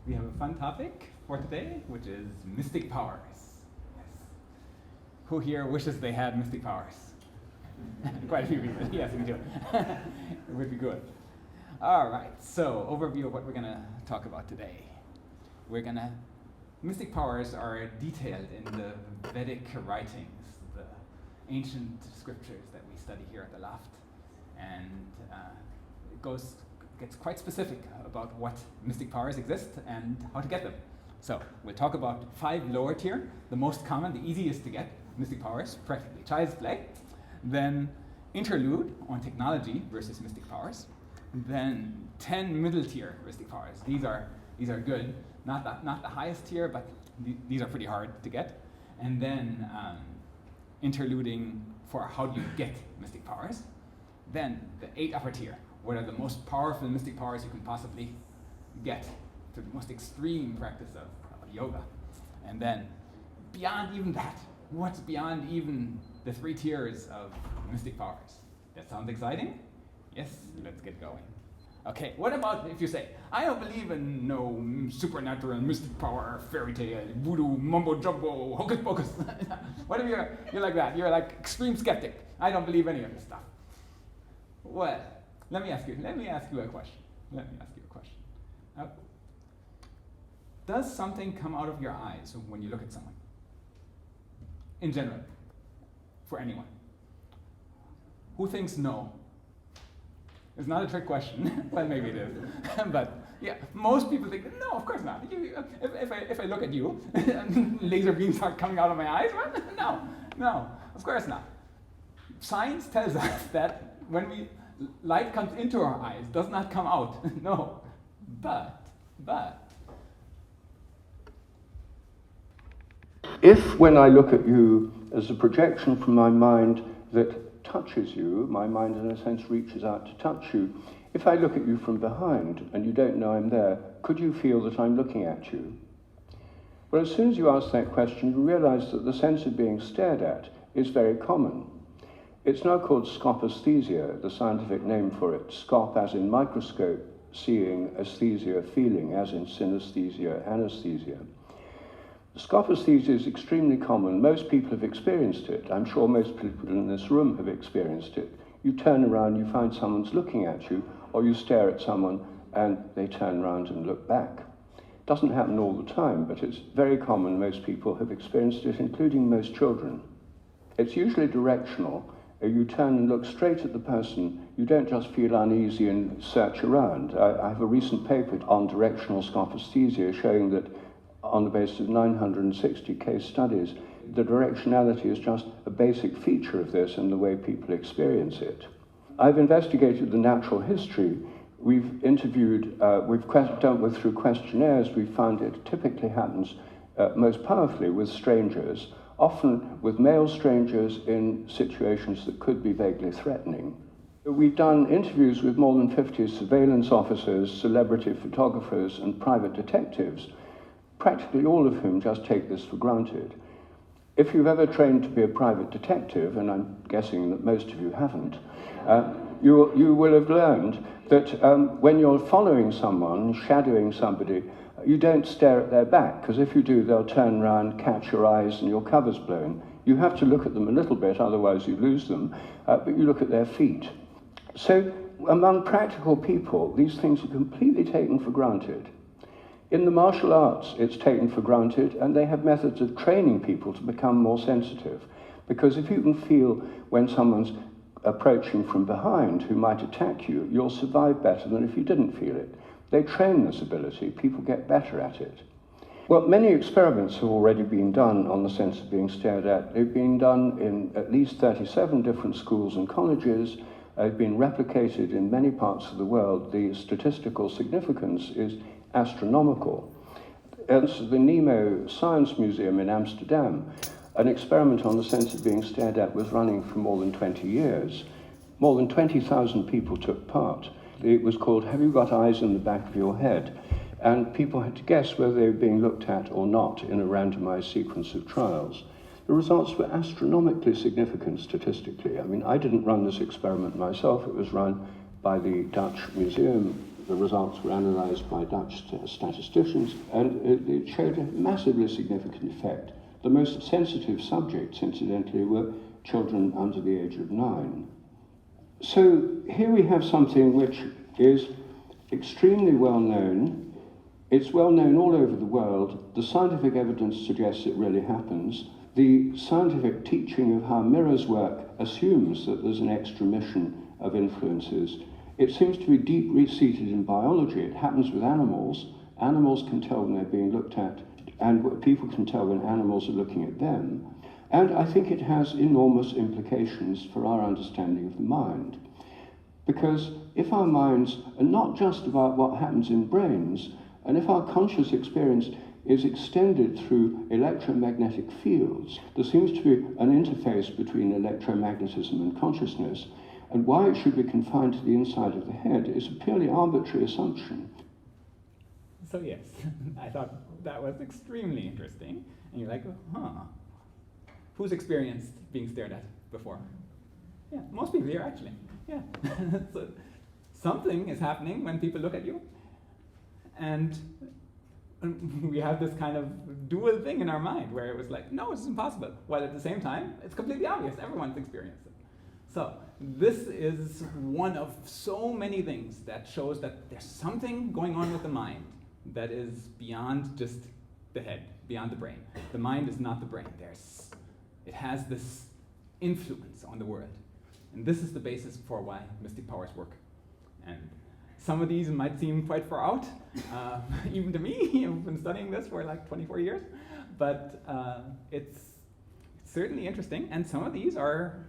we have a fun topic for today, which is mystic powers. Yes. Who here wishes they had mystic powers? Quite a few people. Yes, me too. It would be good. All right, so overview of what we're going to talk about today. Mystic powers are detailed in the Vedic writings, the ancient scriptures that we study here at the Loft. And it gets quite specific about what mystic powers exist and how to get them. So we'll talk about 5 lower tier, the most common, the easiest to get mystic powers, practically child's play. Then interlude on technology versus mystic powers. Then 10 middle tier mystic powers. These are good, not the highest tier, but these are pretty hard to get. And then interluding for how do you get mystic powers. Then the 8 upper tier. What are the most powerful mystic powers you can possibly get through the most extreme practice of yoga? And then beyond even that, what's beyond even the 3 tiers of mystic powers? That sounds exciting? Yes, let's get going. Okay, what about if you say, I don't believe in no supernatural, mystic power, fairy tale, voodoo, mumbo jumbo, hocus pocus. What if you're like that? You're like extreme skeptic. I don't believe any of this stuff. Well, let me ask you a question. Does something come out of your eyes when you look at someone? In general, for anyone. Who thinks no? It's not a trick question. Well, maybe it is. But yeah, most people think, no, of course not. If I look at you, laser beams start coming out of my eyes, well, no, of course not. Science tells us that when light comes into our eyes, does not come out. No, but if when I look at you as a projection from my mind that touches you, my mind in a sense reaches out to touch you, if I look at you from behind and you don't know I'm there, could you feel that I'm looking at you? Well, as soon as you ask that question, you realize that the sense of being stared at is very common. It's now called scopaesthesia, the scientific name for it. Scop as in microscope, seeing, aesthesia, feeling, as in synesthesia, anesthesia. Scopaesthesia is extremely common. Most people have experienced it. I'm sure most people in this room have experienced it. You turn around, you find someone's looking at you, or you stare at someone and they turn around and look back. It doesn't happen all the time, but it's very common. Most people have experienced it, including most children. It's usually directional. You turn and look straight at the person. You don't just feel uneasy and search around. I have a recent paper on directional scopaesthesia showing that on the basis of 960 case studies, the directionality is just a basic feature of this and the way people experience it. I've investigated the natural history. We've interviewed, dealt with through questionnaires. We found it typically happens most powerfully with strangers, often with male strangers in situations that could be vaguely threatening. We've done interviews with more than 50 surveillance officers, celebrity photographers, and private detectives, practically all of whom just take this for granted. If you've ever trained to be a private detective, and I'm guessing that most of you haven't, you will have learned that when you're following someone, shadowing somebody, you don't stare at their back, because if you do, they'll turn around, catch your eyes, and your cover's blown. You have to look at them a little bit, otherwise you lose them, but you look at their feet. So among practical people, these things are completely taken for granted. In the martial arts, it's taken for granted, and they have methods of training people to become more sensitive. Because if you can feel when someone's approaching from behind who might attack you, you'll survive better than if you didn't feel it. They train this ability, people get better at it. Well, many experiments have already been done on the sense of being stared at. They've been done in at least 37 different schools and colleges. They've been replicated in many parts of the world. The statistical significance is astronomical. At the Nemo Science Museum in Amsterdam, an experiment on the sense of being stared at was running for more than 20 years. More than 20,000 people took part. It was called Have You Got Eyes in the Back of Your Head? And people had to guess whether they were being looked at or not in a randomized sequence of trials. The results were astronomically significant statistically. I mean, I didn't run this experiment myself. It was run by the Dutch museum the results were analysed by Dutch statisticians, and it showed a massively significant effect. The most sensitive subjects, incidentally, were children under the age of 9. So here we have something which is extremely well known. It's well known all over the world. The scientific evidence suggests it really happens. The scientific teaching of how mirrors work assumes that there's an extramission of influences. It seems to be deeply seated in biology. It happens with animals. Animals can tell when they're being looked at, and people can tell when animals are looking at them. And I think it has enormous implications for our understanding of the mind. Because if our minds are not just about what happens in brains, and if our conscious experience is extended through electromagnetic fields, there seems to be an interface between electromagnetism and consciousness, and why it should be confined to the inside of the head is a purely arbitrary assumption. So yes, I thought that was extremely interesting. And you're like, huh, who's experienced being stared at before? Yeah, most people here actually, yeah. So something is happening when people look at you. And we have this kind of dual thing in our mind where it was like, no, it's impossible. While at the same time, it's completely obvious, everyone's experienced it. So this is one of so many things that shows that there's something going on with the mind that is beyond just the head, beyond the brain. The mind is not the brain. It has this influence on the world. And this is the basis for why mystic powers work. And some of these might seem quite far out, even to me. I've been studying this for like 24 years. But it's certainly interesting. And some of these are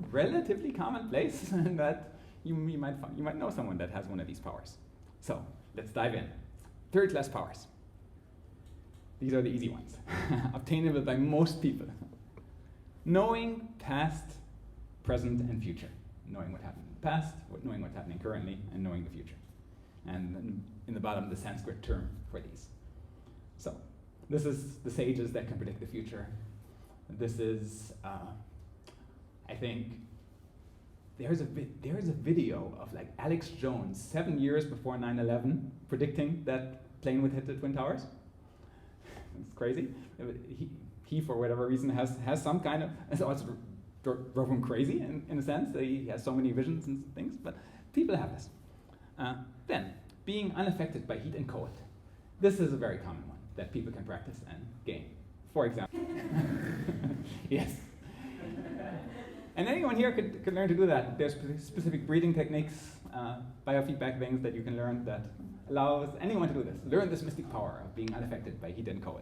relatively commonplace and that you might know someone that has one of these powers. So let's dive in. Third class powers. These are the easy ones, obtainable by most people. Knowing past, present, and future. Knowing what happened in the past, knowing what's happening currently, and knowing the future. And in the bottom, the Sanskrit term for these. So this is the sages that can predict the future. This is, I think, there's a video of like Alex Jones 7 years before 9/11 predicting that plane would hit the Twin Towers. It's crazy. He for whatever reason has some kind of, it's also drove him crazy in a sense. He has so many visions and things, but people have this. Then, being unaffected by heat and cold. This is a very common one that people can practice and gain. For example, yes. And anyone here could learn to do that. There's specific breathing techniques, biofeedback things that you can learn that allows anyone to do this. Learn this mystic power of being unaffected by heat and cold.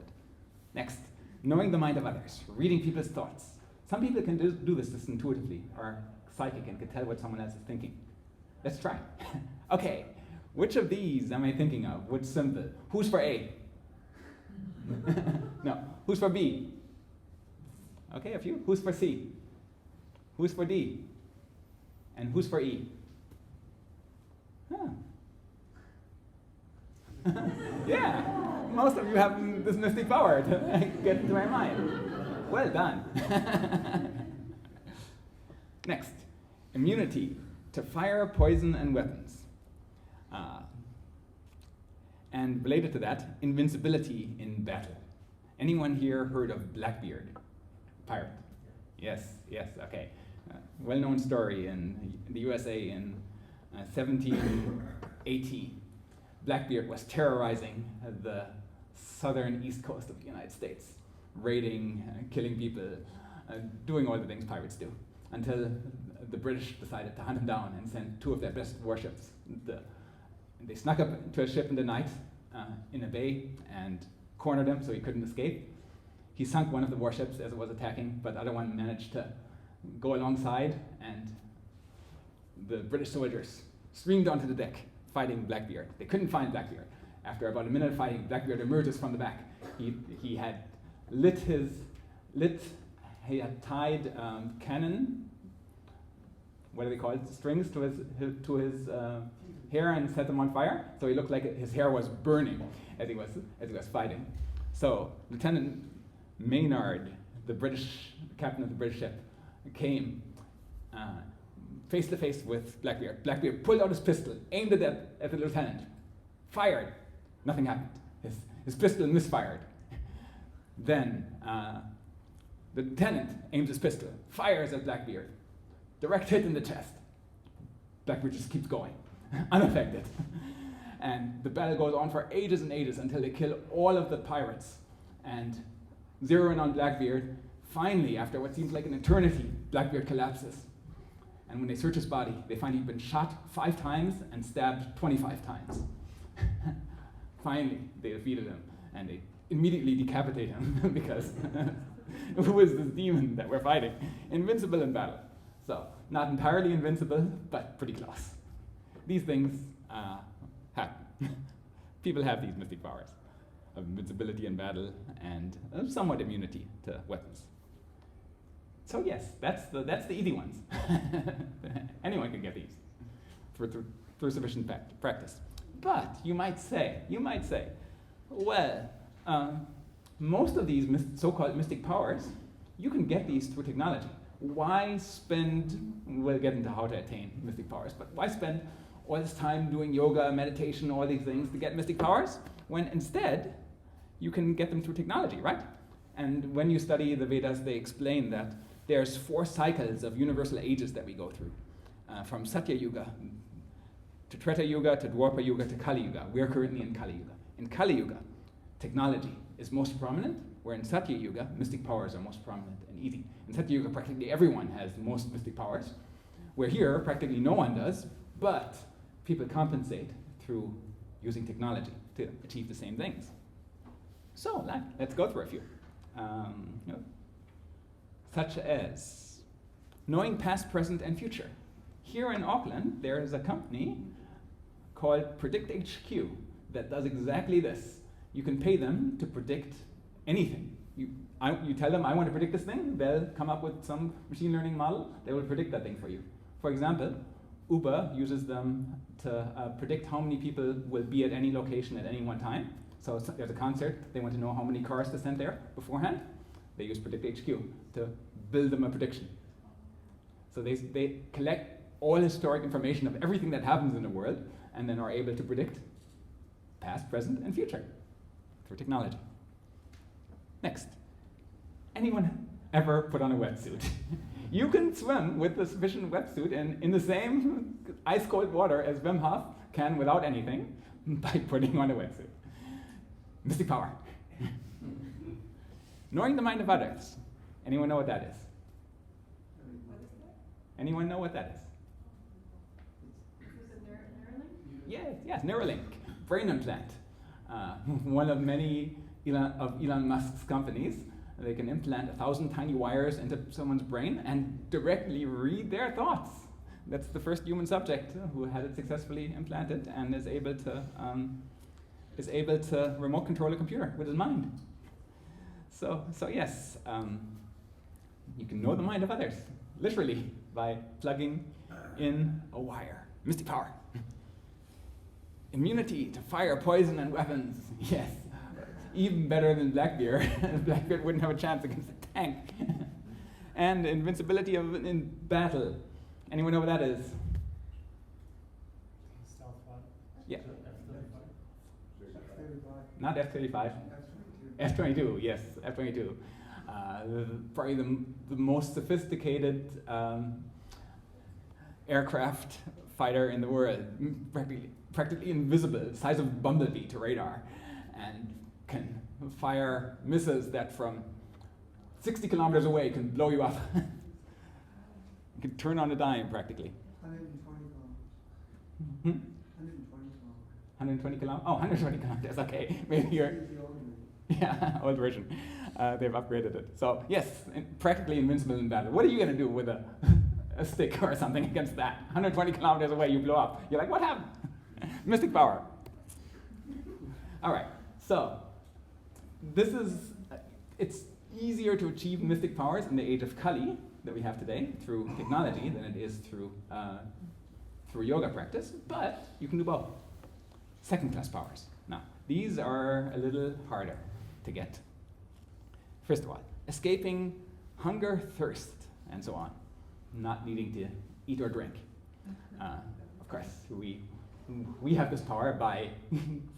Next, knowing the mind of others, reading people's thoughts. Some people can do this just intuitively, are psychic and can tell what someone else is thinking. Let's try. Okay, which of these am I thinking of? Which symbol? Who's for A? No. Who's for B? Okay, a few. Who's for C? Who's for D? And who's for E? Huh. Yeah, most of you have this mystic power to get into my mind. Well done. Next, immunity to fire, poison, and weapons. And related to that, invincibility in battle. Anyone here heard of Blackbeard? Pirate? Yes, okay. Well-known story in the USA in 1780. Blackbeard was terrorizing the southern east coast of the United States, raiding, killing people, doing all the things pirates do, until the British decided to hunt him down and sent 2 of their best warships. They snuck up to a ship in the night in a bay and cornered him so he couldn't escape. He sunk one of the warships as it was attacking, but the other one managed to go alongside, and the British soldiers streamed onto the deck fighting Blackbeard. They couldn't find Blackbeard. After about a minute of fighting, Blackbeard emerges from the back. He had he had tied cannon, what do they call it, strings to his hair and set them on fire. So he looked like his hair was burning as he was fighting. So Lieutenant Maynard, the captain of the British ship, came face to face with Blackbeard. Blackbeard pulled out his pistol, aimed it at the lieutenant, fired. Nothing happened. His pistol misfired. Then the lieutenant aims his pistol, fires at Blackbeard. Direct hit in the chest. Blackbeard just keeps going, unaffected. And the battle goes on for ages and ages until they kill all of the pirates. And zeroing on Blackbeard, finally, after what seems like an eternity, Blackbeard collapses. And when they search his body, they find he'd been shot 5 times and stabbed 25 times. Finally, they defeated him, and they immediately decapitate him because who is this demon that we're fighting? Invincible in battle. So, not entirely invincible, but pretty close. These things happen. People have these mystic powers of invincibility in battle and somewhat immunity to weapons. So yes, that's the easy ones. Anyone can get these through sufficient practice. But you might say, well, most of these so-called mystic powers, you can get these through technology. Why spend, we'll get into how to attain mystic powers, but why spend all this time doing yoga, meditation, all these things to get mystic powers, when instead you can get them through technology, right? And when you study the Vedas, they explain that there's 4 cycles of universal ages that we go through, from Satya Yuga to Treta Yuga to Dwapara Yuga to Kali Yuga. We're currently in Kali Yuga. In Kali Yuga, technology is most prominent, where in Satya Yuga, mystic powers are most prominent and easy. In Satya Yuga, practically everyone has most mystic powers, where here, practically no one does, but people compensate through using technology to achieve the same things. So let's go through a few. Such as knowing past, present, and future. Here in Auckland, there is a company called Predict HQ that does exactly this. You can pay them to predict anything. You tell them, I want to predict this thing, they'll come up with some machine learning model, they will predict that thing for you. For example, Uber uses them to predict how many people will be at any location at any one time. So there's a concert, they want to know how many cars to send there beforehand. They use Predict HQ to build them a prediction. So they collect all historic information of everything that happens in the world and then are able to predict past, present, and future through technology. Next, anyone ever put on a wetsuit? You can swim with a sufficient wetsuit in the same ice-cold water as Wim Hof can without anything by putting on a wetsuit. Mystic power. Knowing the mind of others. Anyone know what that is? Anyone know what that is? Is it Neuralink? Yes, Neuralink, brain implant. One of many Elon Musk's companies. They can implant 1,000 tiny wires into someone's brain and directly read their thoughts. That's the first human subject who had it successfully implanted and is able to remote control a computer with his mind. So yes, you can know the mind of others, literally, by plugging in a wire. Mystic power. Immunity to fire, poison, and weapons. Yes, even better than Blackbeard. Blackbeard wouldn't have a chance against a tank. And invincibility in battle. Anyone know what that is? Stealth pod. Yeah. F-35. Not F-35. F-22, yes, F-22. Probably the most sophisticated aircraft fighter in the world. Practically invisible, size of Bumblebee to radar, and can fire missiles that from 60 kilometers away can blow you up. You can turn on a dime, practically. 120 kilometers. Hmm? 120 120 kilometers. kilometers? Oh, 120 kilometers, okay. Maybe you're... Yeah, old version. They've upgraded it. So yes, practically invincible in battle. What are you going to do with a stick or something against that? 120 kilometers away, you blow up. You're like, what happened? Mystic power. All right, so it's easier to achieve mystic powers in the age of Kali that we have today through technology than it is through yoga practice, but you can do both. Second-class powers. Now, these are a little harder to get. First of all, escaping hunger, thirst, and so on. Not needing to eat or drink. Of course, we we have this power by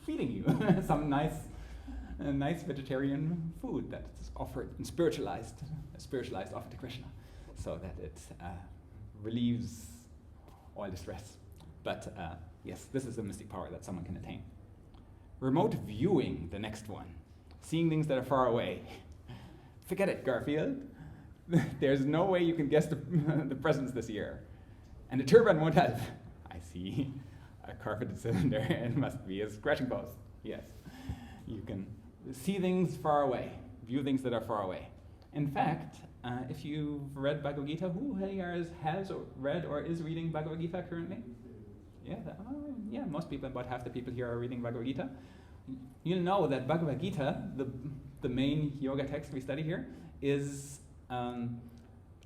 feeding you some nice vegetarian food that's offered and spiritualized offered to Krishna, so that it relieves all distress. But yes, this is a mystic power that someone can attain. Remote viewing, the next one. Seeing things that are far away. Forget it, Garfield. There's no way you can guess the presents this year. And the turbine won't help. I see a carpeted cylinder. It must be a scratching post. Yes. You can see things far away, view things that are far away. In fact, if you've read Bhagavad Gita, who here has read or is reading Bhagavad Gita currently? Yeah, most people, about half the people here are reading Bhagavad Gita. You'll know that Bhagavad Gita, the main yoga text we study here, is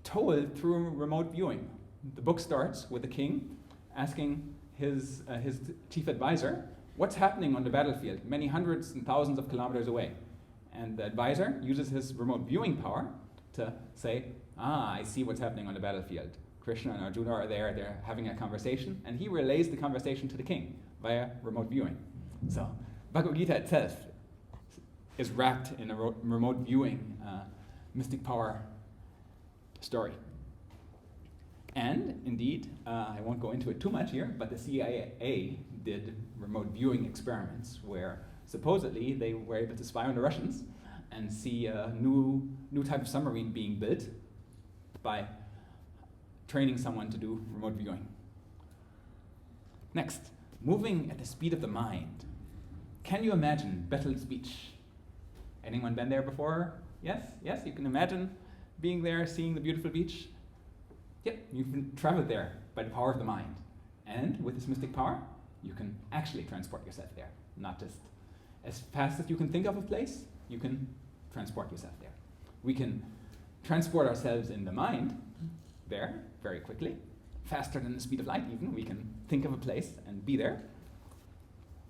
told through remote viewing. The book starts with the king asking his chief advisor, what's happening on the battlefield, many hundreds and thousands of kilometers away? And the advisor uses his remote viewing power to say, I see what's happening on the battlefield. Krishna and Arjuna are there, they're having a conversation, and he relays the conversation to the king via remote viewing. So Bhagavad Gita itself is wrapped in a remote viewing mystic power story. And indeed, I won't go into it too much here, but the CIA did remote viewing experiments where supposedly they were able to spy on the Russians and see a new type of submarine being built by training someone to do remote viewing. Next, moving at the speed of the mind. Can you imagine Bethel's Beach? Anyone been there before? Yes, you can imagine being there, seeing the beautiful beach. Yep, you've been traveled there by the power of the mind. And with this mystic power, you can actually transport yourself there. Not just as fast as you can think of a place, you can transport yourself there. We can transport ourselves in the mind there very quickly, faster than the speed of light even. We can think of a place and be there.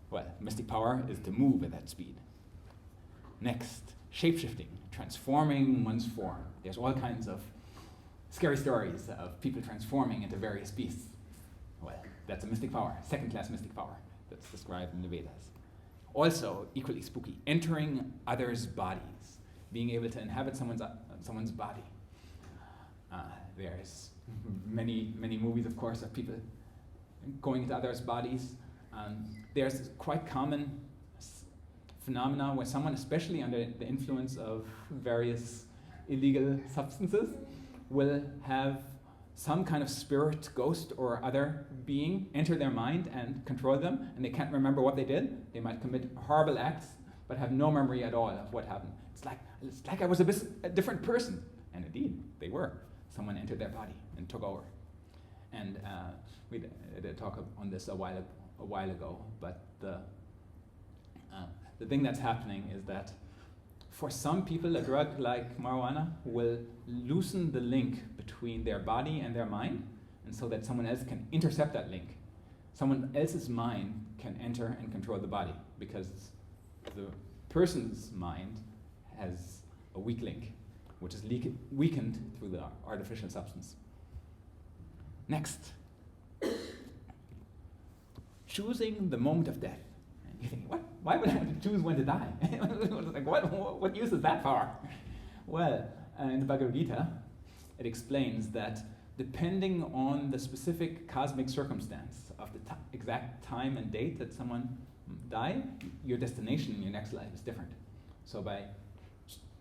Well, mystic power is to move at that speed. Next, shape-shifting, transforming one's form. There's all kinds of scary stories of people transforming into various beasts. Well, that's a mystic power, second-class mystic power that's described in the Vedas. Also, equally spooky, entering others' bodies, being able to inhabit someone's body. There's many movies, of course, of people going into others' bodies. There's quite common phenomena where someone, especially under the influence of various illegal substances, will have some kind of spirit, ghost, or other being enter their mind and control them, and they can't remember what they did. They might commit horrible acts, but have no memory at all of what happened. It's like I was a different person. And indeed, they were. Someone entered their body and took over. And we did a talk on this a while ago, but the thing that's happening is that for some people, a drug like marijuana will loosen the link between their body and their mind, and so that someone else can intercept that link. Someone else's mind can enter and control the body, because the person's mind has a weak link, which is weakened through the artificial substance. Next, choosing the moment of death. And you think, what? Why would I have to choose when to die? Like, what use is that for? Well, in the Bhagavad Gita, it explains that depending on the specific cosmic circumstance of the exact time and date that someone died, your destination in your next life is different. So by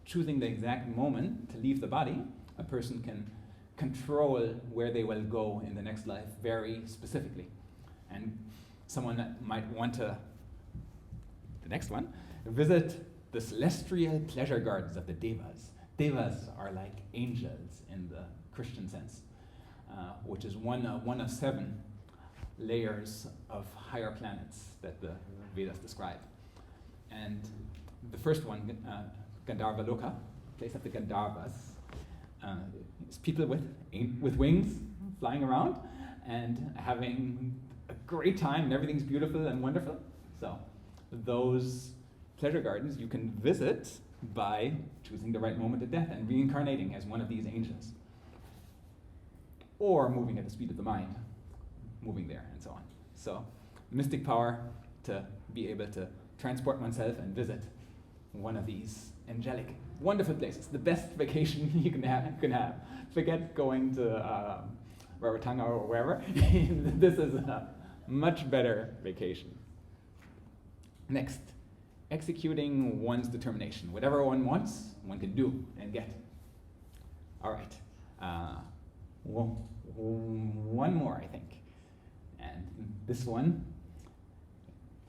choosing the exact moment to leave the body, a person can control where they will go in the next life very specifically. And someone that might want to, the next one, visit the celestial pleasure gardens of the Devas. Devas are like angels in the Christian sense, which is one of 7 layers of higher planets that the Vedas describe. And the first one, Gandharva Loka, place of the Gandharvas, is people with wings flying around and having a great time, and everything's beautiful and wonderful. So those pleasure gardens you can visit by choosing the right moment of death and reincarnating as one of these angels. Or moving at the speed of the mind, moving there and so on. So mystic power to be able to transport oneself and visit one of these angelic, wonderful places. The best vacation you can have. Forget going to Rarotonga or wherever. This is a much better vacation. Next, executing one's determination. Whatever one wants, one can do and get. All right. One more, I think. And this one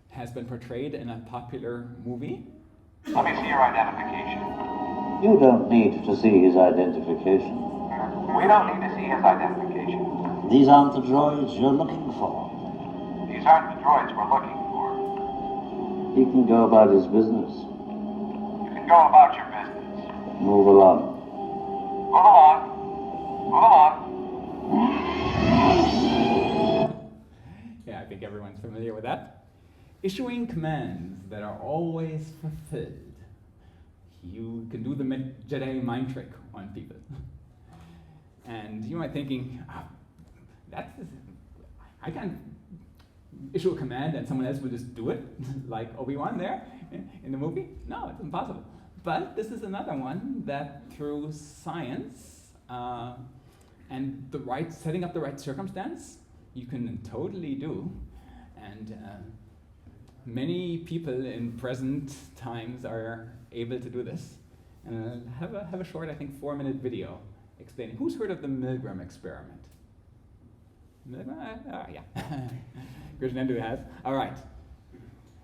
has been portrayed in a popular movie. Let me see your identification. You don't need to see his identification. We don't need to see his identification. These aren't the droids you're looking for. These aren't the droids we're looking for. He can go about his business. You can go about your business. Move along. Move along. Move along. Yeah, I think everyone's familiar with that. Issuing commands that are always fulfilled. You can do the Jedi mind trick on people. And you might be thinking, I can't issue a command and someone else will just do it, like Obi-Wan there in the movie. No, it's impossible. But this is another one that through science and setting up the right circumstance, you can totally do. And many people in present times are able to do this. And have a short, I think, 4-minute video explaining. Who's heard of the Milgram experiment? Milgram? Yeah. Krishnendu has. All right.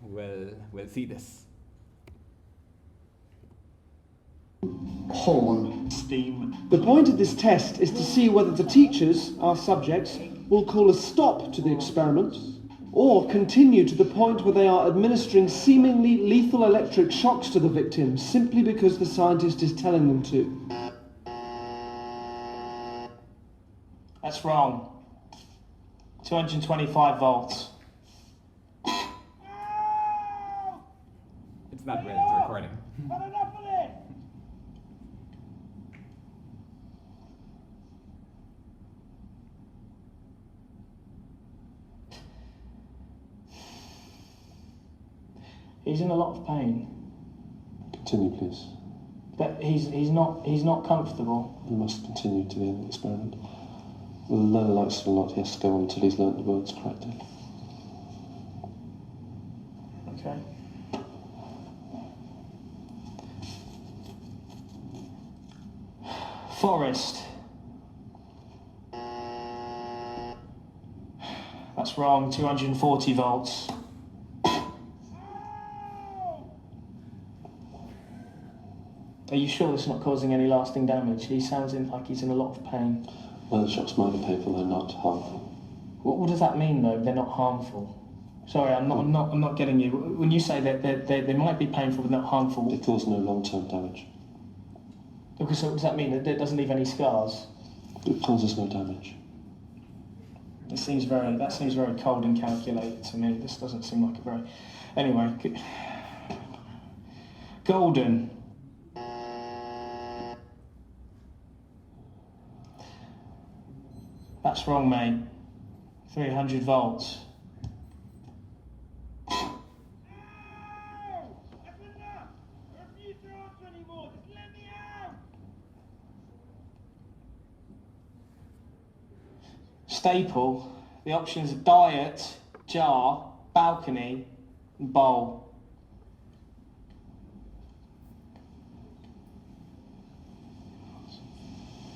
We'll see this. Horn. Steam. The point of this test is to see whether the teachers, our subjects, will call a stop to the experiment or continue to the point where they are administering seemingly lethal electric shocks to the victims simply because the scientist is telling them to. That's wrong. 225 volts. It's not real, it's a recording. He's in a lot of pain. Continue, please. But he's not comfortable. We must continue to the end of the experiment. Whether the learner likes it or not, he has to go on until he's learnt the words correctly. Okay. Forest. That's wrong. 240 volts. Are you sure it's not causing any lasting damage? He sounds like he's in a lot of pain. Well, the shocks might be painful, they're not harmful. What does that mean, though? They're not harmful. Sorry, I'm not getting you. When you say that they might be painful but not harmful, They cause no long-term damage. okay, so what does that mean? That it doesn't leave any scars? It causes no damage. That seems very cold and calculated to me. This doesn't seem like a very. Anyway, golden. That's wrong, mate. 300 volts. Staple. The options are diet, jar, balcony, and bowl.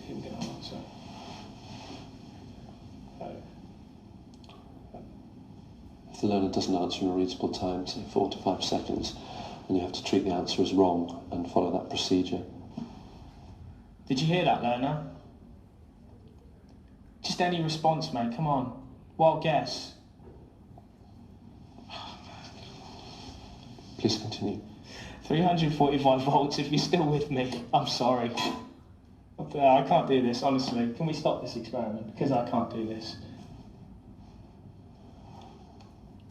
Here we go. So. If the learner doesn't answer in a reasonable time, say 4 to 5 seconds, then you have to treat the answer as wrong and follow that procedure. Did you hear that, learner? Just any response, mate. Come on. Wild guess. Please continue. 345 volts if you're still with me. I'm sorry. I can't do this, honestly. Can we stop this experiment? Because I can't do this.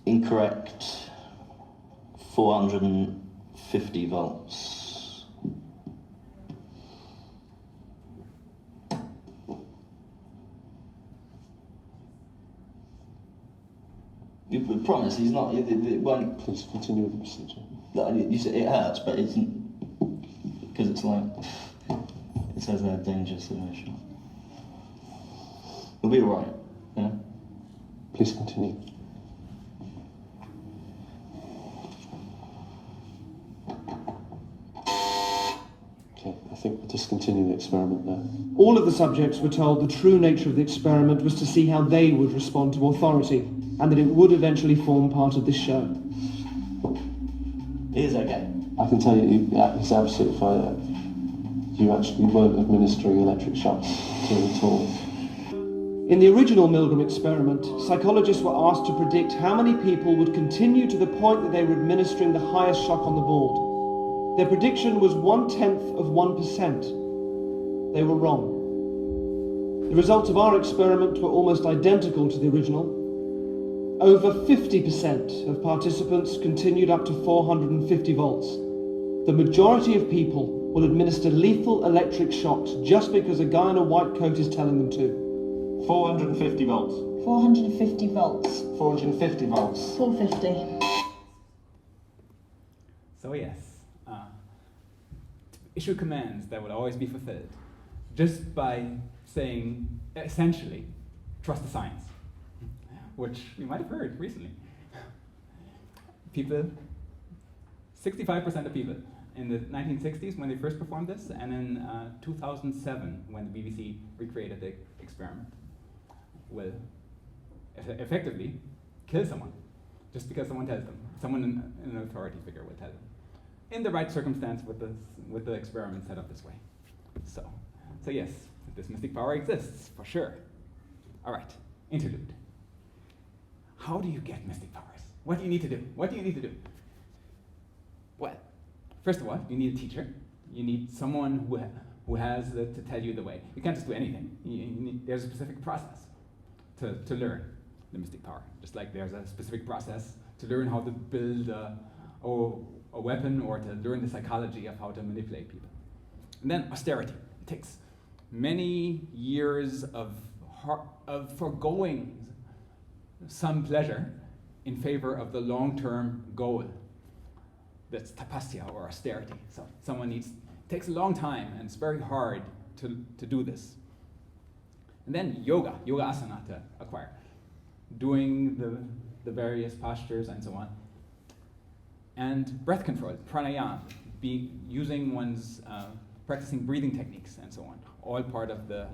Incorrect. 450 volts. You've We promise he's not. It won't. Please continue with the procedure. You said it hurts, but it's because it's like it says they're dangerous emotion. We'll be alright. Yeah. Please continue. Okay, I think we'll discontinue the experiment now. All of the subjects were told the true nature of the experiment was to see how they would respond to authority, and that it would eventually form part of this show. He is okay. I can tell you, he's absolutely fine. You actually weren't administering electric shocks to him at all. In the original Milgram experiment, psychologists were asked to predict how many people would continue to the point that they were administering the highest shock on the board. Their prediction was 0.1%. They were wrong. The results of our experiment were almost identical to the original. Over 50% of participants continued up to 450 volts. The majority of people will administer lethal electric shocks just because a guy in a white coat is telling them to. 450 volts. 450 volts. 450 volts. 450. So yes, issue commands that will always be fulfilled just by saying, essentially, trust the science, which we might have heard recently. People, 65% of people in the 1960s when they first performed this, and in 2007 when the BBC recreated the experiment, will effectively kill someone just because someone tells them. Someone in an authority figure will tell them. In the right circumstance with the experiment set up this way. So yes, this mystic power exists, for sure. All right, interlude. How do you get mystic powers? What do you need to do? What do you need to do? Well, first of all, you need a teacher. You need someone who has to tell you the way. You can't just do anything. There's a specific process to learn the mystic power. Just like there's a specific process to learn how to build a weapon or to learn the psychology of how to manipulate people. And then austerity. It takes many years of foregoing some pleasure in favor of the long-term goal. That's tapasya or austerity. So it takes a long time and it's very hard to do this. And then yoga asana to acquire. Doing the various postures and so on. And breath control, pranayama, using one's, practicing breathing techniques and so on, all part of the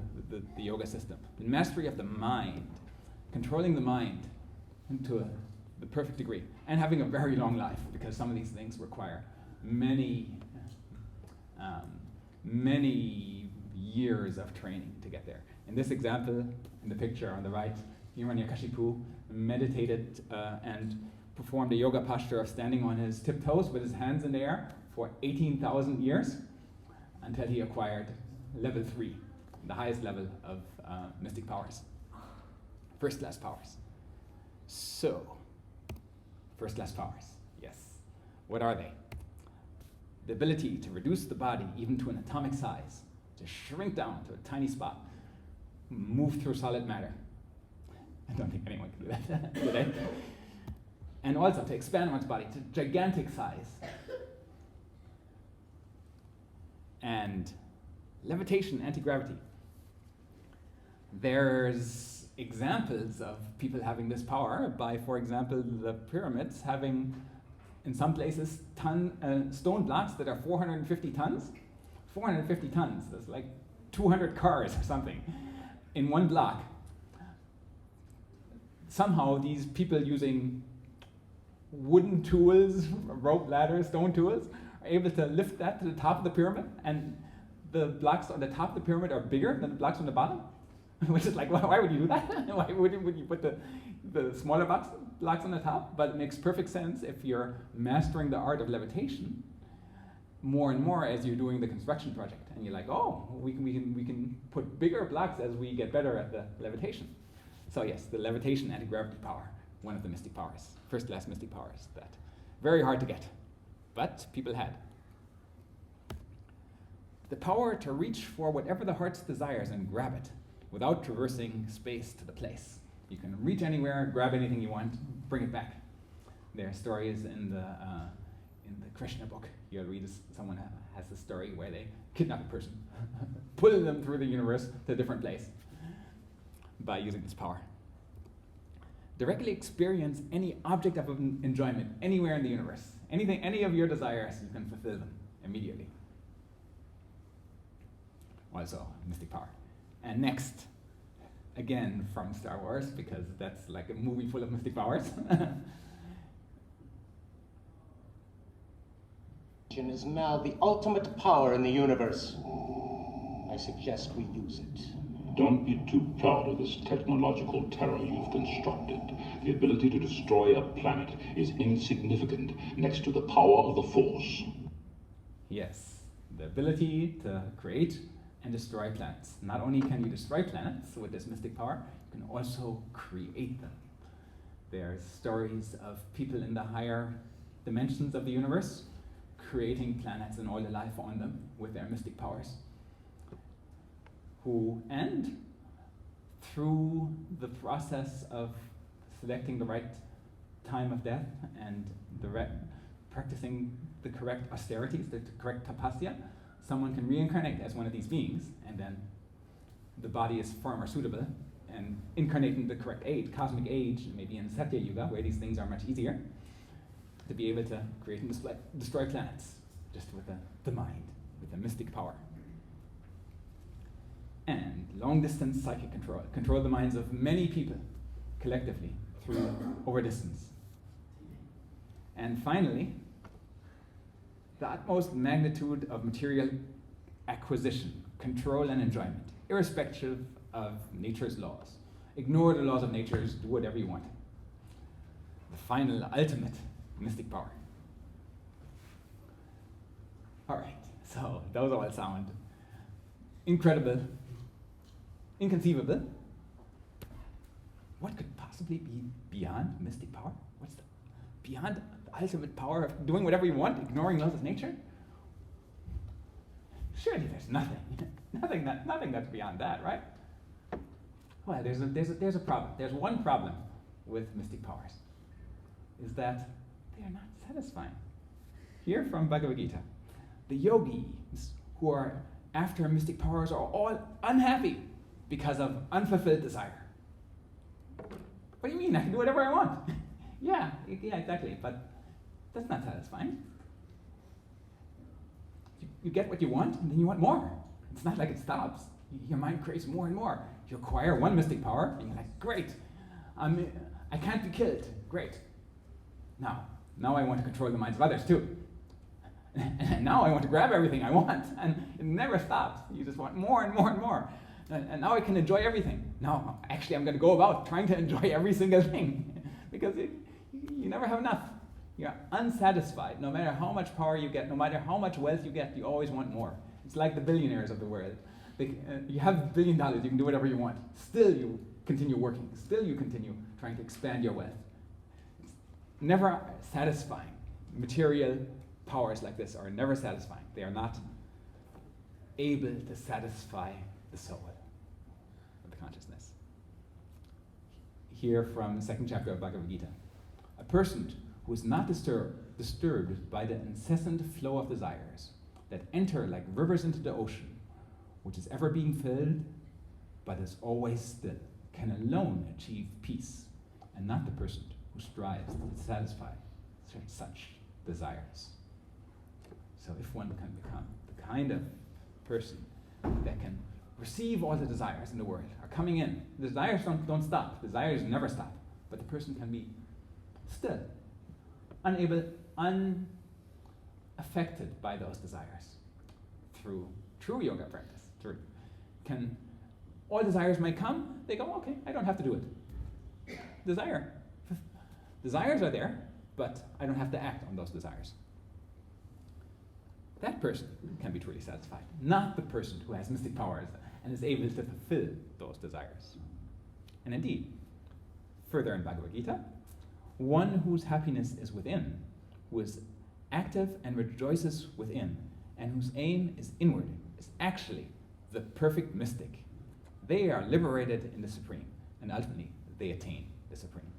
yoga system. The mastery of the mind, controlling the mind to the perfect degree, and having a very long life, because some of these things require many years of training to get there. In this example, in the picture on the right, Hiranyakashipu meditated and performed a yoga posture of standing on his tiptoes with his hands in the air for 18,000 years until he acquired level 3, the highest level of mystic powers, first class powers. So, first class powers, yes. What are they? The ability to reduce the body even to an atomic size, to shrink down to a tiny spot, move through solid matter. I don't think anyone can do that today. And also to expand one's body to gigantic size. And levitation, anti-gravity. There's examples of people having this power by, for example, the pyramids having, in some places, stone blocks that are 450 tons. 450 tons, that's like 200 cars or something in one block. Somehow these people using wooden tools, rope ladders, stone tools, are able to lift that to the top of the pyramid, and the blocks on the top of the pyramid are bigger than the blocks on the bottom. Which is like, why would you do that? Why would you put the smaller blocks on the top? But it makes perfect sense if you're mastering the art of levitation more and more as you're doing the construction project. And you're like, oh, we can put bigger blocks as we get better at the levitation. So yes, the levitation anti-gravity power, one of the mystic powers, first class mystic powers, that very hard to get, but people had. The power to reach for whatever the heart desires and grab it without traversing space to the place. You can reach anywhere, grab anything you want, bring it back. There are stories in the Krishna book. You'll read someone has a story where they kidnap a person, pull them through the universe to a different place by using this power. Directly experience any object of enjoyment anywhere in the universe. Anything, any of your desires, you can fulfill them immediately. Also, mystic power. And next, again from Star Wars, because that's like a movie full of mystic powers. Is now the ultimate power in the universe. I suggest we use it. Don't be too proud of this technological terror you've constructed. The ability to destroy a planet is insignificant next to the power of the Force. Yes, the ability to create and destroy planets. Not only can you destroy planets with this mystic power, you can also create them. There are stories of people in the higher dimensions of the universe creating planets and all the life on them with their mystic powers. And through the process of selecting the right time of death and practicing the correct austerities, the correct tapasya, someone can reincarnate as one of these beings, and then the body is far more suitable, and incarnate in the correct age, cosmic age, maybe in Satya Yuga, where these things are much easier, to be able to create and destroy planets, just with the mind, with the mystic power. And long-distance psychic control the minds of many people collectively through overdistance. And finally, the utmost magnitude of material acquisition, control and enjoyment, irrespective of nature's laws. Ignore the laws of nature, do whatever you want. The final, ultimate mystic power. All right, so those all sound incredible, inconceivable. What could possibly be beyond mystic power? What's beyond the ultimate power of doing whatever you want, ignoring laws of nature? Surely there's nothing, nothing that's beyond that, right? Well, there's a problem. There's one problem with mystic powers, is that they are not satisfying. Here from Bhagavad Gita, the yogis who are after mystic powers are all unhappy because of unfulfilled desire. What do you mean? I can do whatever I want. yeah, exactly. But that's not satisfying. You get what you want, and then you want more. It's not like it stops. Your mind craves more and more. You acquire one mystic power, and you're like, great. I can't be killed. Great. Now I want to control the minds of others too. And now I want to grab everything I want, and it never stops. You just want more and more and more. And now I can enjoy everything. Now, actually, I'm going to go about trying to enjoy every single thing, because you never have enough. You're unsatisfied. No matter how much power you get, no matter how much wealth you get, you always want more. It's like the billionaires of the world. You have $1 billion, you can do whatever you want. Still, you continue working. Still, you continue trying to expand your wealth. It's never satisfying. Material powers like this are never satisfying. They are not able to satisfy the soul of the consciousness. Here from the second chapter of Bhagavad Gita. A person who is not disturbed by the incessant flow of desires that enter like rivers into the ocean, which is ever being filled, but is always still, can alone achieve peace, and not the person who strives to satisfy such desires. So if one can become the kind of person that can receive all the desires in the world are coming in. The desires don't stop. Desires never stop. But the person can be still, unaffected by those desires through true yoga practice. All desires might come, they go, okay, I don't have to do it. Desires are there, but I don't have to act on those desires. That person can be truly satisfied, not the person who has mystic powers and is able to fulfill those desires. And indeed, further in Bhagavad Gita, one whose happiness is within, who is active and rejoices within, and whose aim is inward, is actually the perfect mystic. They are liberated in the Supreme, and ultimately they attain the Supreme.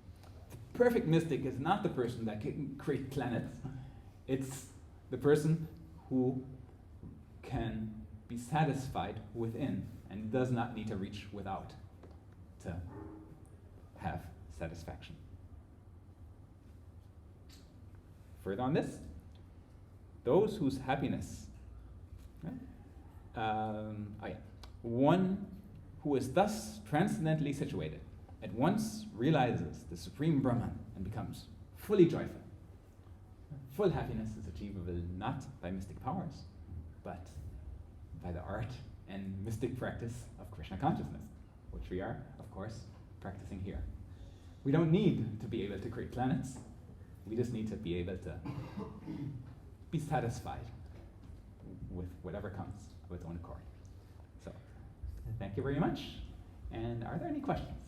perfect mystic is not the person that can create planets. It's the person who can be satisfied within and does not need to reach without to have satisfaction. Further on this, those whose happiness, one who is thus transcendently situated, at once realizes the supreme Brahman and becomes fully joyful. Full happiness is achievable not by mystic powers, but by the art and mystic practice of Krishna consciousness, which we are, of course, practicing here. We don't need to be able to create planets. We just need to be able to be satisfied with whatever comes of its own accord. So, thank you very much. And are there any questions?